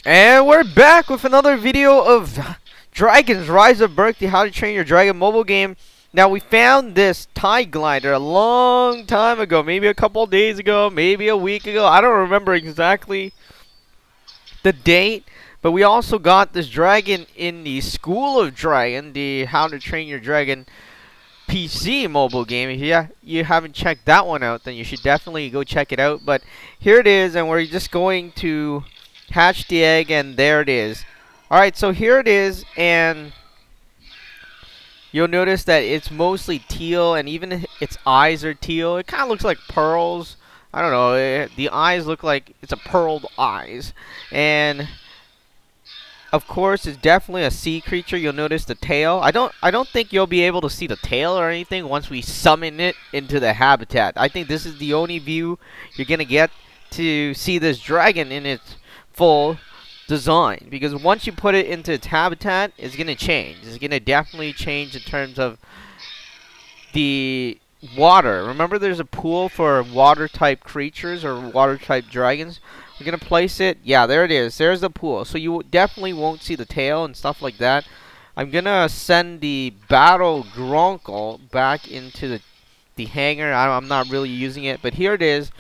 And we're back with another video of Dragons Rise of Berk, the How to Train Your Dragon mobile game. Now, we found this tie glider a long time ago, maybe a couple days ago, maybe a week ago. I don't remember exactly the date, but we also got this dragon in the School of Dragon, the How to Train Your Dragon PC mobile game. If you haven't checked that one out, then you should definitely go check it out. But here it is, and we're just going to hatch the egg, and there it is. Alright, so here it is, and you'll notice that it's mostly teal, and even its eyes are teal. It kind of looks like pearls. I don't know, the eyes look like it's a pearled eyes. And of course, it's definitely a sea creature. You'll notice the tail. I don't think you'll be able to see the tail or anything once we summon it into the habitat. I think this is the only view you're gonna get to see this dragon in its full design, because once you put it into its habitat, it's gonna change. It's gonna definitely change in terms of the water. Remember, there's a pool for water type creatures or water type dragons. We're gonna place it. Yeah, there it is. There's the pool. So you definitely won't see the tail and stuff like that. I'm gonna send the battle Gronkle back into the hangar. I'm not really using it, but here it is.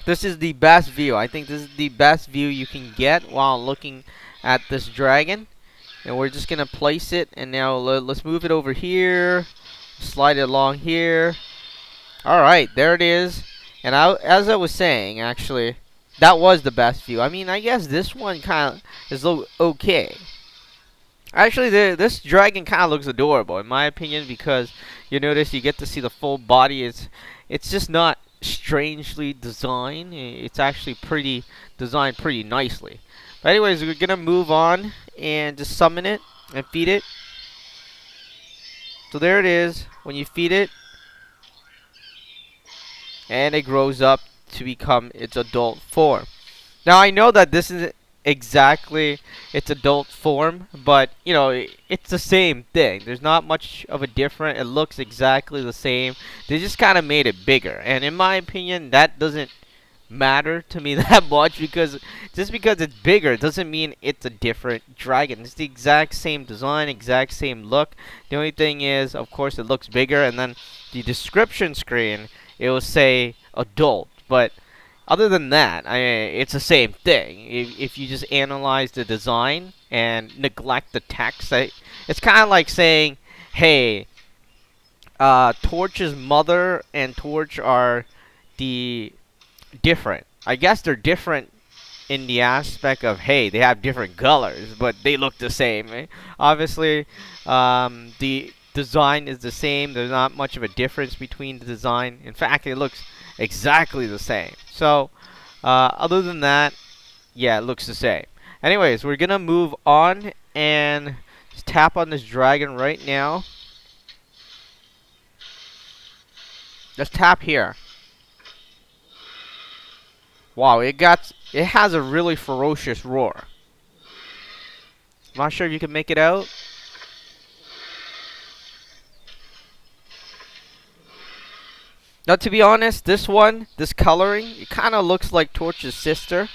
This is the best view. I think this is the best view you can get while looking at this dragon. And we're just gonna place it, and now let's move it over here. Slide it along here. Alright, there it is. And as I was saying, actually, that was the best view. I mean, I guess this one kind of is okay. Actually, this dragon kind of looks adorable, in my opinion, because you notice you get to see the full body. It's just not strangely designed. It's actually pretty designed pretty nicely. But anyways, we're going to move on and just summon it and feed it. So there it is. When you feed it, and it grows up to become its adult form. Now, I know that this isn't exactly its adult form, but you know, it's the same thing. There's not much of a difference. It looks exactly the same. They just kind of made it bigger, and in my opinion, that doesn't matter to me that much, because just because it's bigger doesn't mean it's a different dragon. It's the exact same design, exact same look. The only thing is, of course, it looks bigger, and then the description screen, it will say adult. But other than that, it's the same thing. If you just analyze the design and neglect the text, it's kind of like saying, hey, Torch's mother and Torch are the different. I guess they're different in the aspect of, hey, they have different colors, but they look the same. Obviously, the design is the same. There's not much of a difference between the design. In fact, it looks exactly the same. So, other than that, yeah, it looks the same. Anyways, we're gonna move on and just tap on this dragon right now. Just tap here. Wow, it has a really ferocious roar. I'm not sure if you can make it out. Now, to be honest, this coloring, it kind of looks like Torch's sister.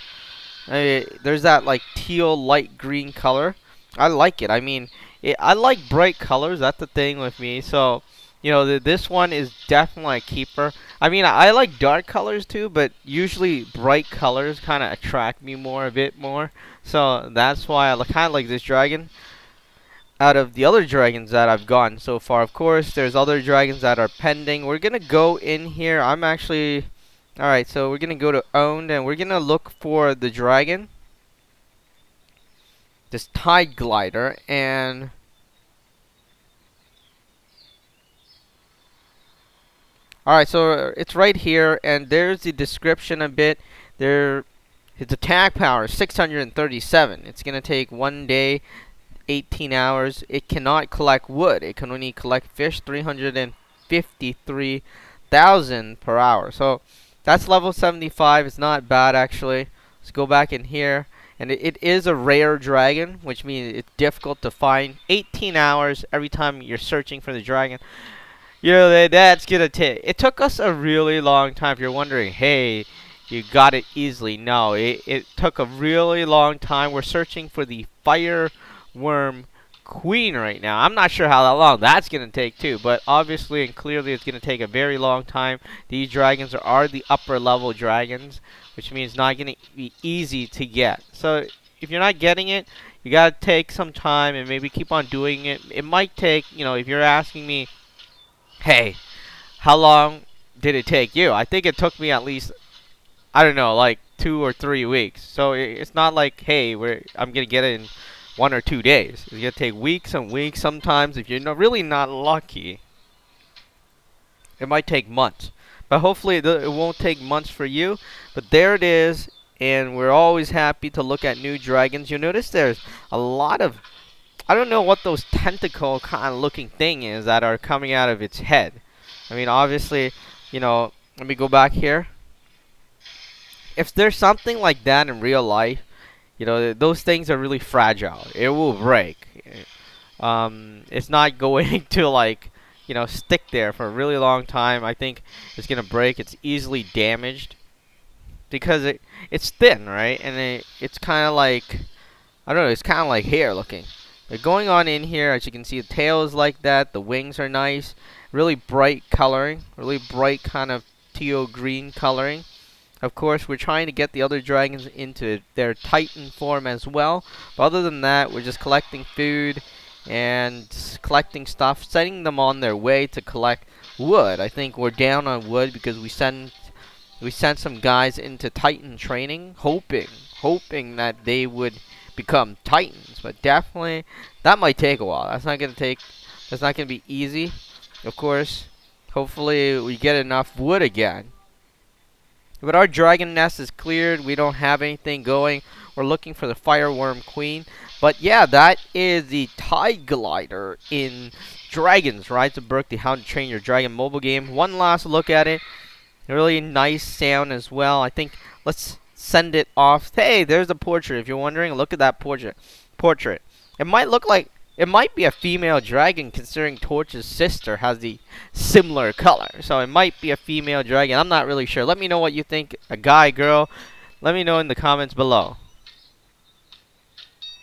There's that like teal light green color. I like it. I mean, I like bright colors. That's the thing with me. So, you know, this one is definitely a keeper. I mean, I like dark colors too, but usually bright colors kind of attract me a bit more. So that's why I kind of like this dragon. Out of the other dragons that I've gotten so far, of course, there's other dragons that are pending. We're gonna go in here. I'm actually, all right. So we're gonna go to owned, and we're gonna look for the dragon, this tide glider, and alright, so it's right here, and there's the description a bit. Its attack power is 637. It's going to take 1 day, 18 hours. It cannot collect wood. It can only collect fish, 353,000 per hour. So that's level 75. It's not bad, actually. Let's go back in here. And it is a rare dragon, which means it's difficult to find. 18 hours every time you're searching for the dragon. You know, that's gonna take. It took us a really long time. If you're wondering, hey, you got it easily. No, it took a really long time. We're searching for the fire worm queen right now. I'm not sure how long that's going to take too, but obviously and clearly it's going to take a very long time. These dragons are the upper level dragons, which means not going to be easy to get. So if you're not getting it, you got to take some time and maybe keep on doing it. It might take, if you're asking me, hey, how long did it take you? I think it took me at least, I don't know, like 2 or 3 weeks. So it's not like, hey, I'm gonna get it in 1 or 2 days. It's gonna take weeks and weeks. Sometimes, if you're really not lucky, it might take months. But hopefully, it won't take months for you. But there it is, and we're always happy to look at new dragons. You notice there's a lot of, I don't know what those tentacle kind of looking thing is that are coming out of its head. I mean, obviously, let me go back here. If there's something like that in real life, those things are really fragile. It will break. It's not going to stick there for a really long time. I think it's gonna break. It's easily damaged because it's thin, right? And it's kind of like, I don't know. It's kind of like hair looking. But going on in here, as you can see, the tail is like that. The wings are nice. Really bright coloring. Really bright kind of teal green coloring. Of course, we're trying to get the other dragons into their Titan form as well. But other than that, we're just collecting food and collecting stuff, sending them on their way to collect wood. I think we're down on wood because we sent some guys into Titan training, hoping that they would become Titans. But definitely, that might take a while. That's not gonna be easy. Of course, hopefully we get enough wood again. But our dragon nest is cleared. We don't have anything going. We're looking for the fireworm queen. But yeah, that is the TIE glider in Dragons Rise of Berk, the How to Train Your Dragon mobile game. One last look at it. Really nice sound as well. I think let's send it off. Hey, there's a portrait. If you're wondering, look at that portrait. It might be a female dragon, considering Torch's sister has the similar color. So it might be a female dragon. I'm not really sure. Let me know what you think. A guy, girl. Let me know in the comments below.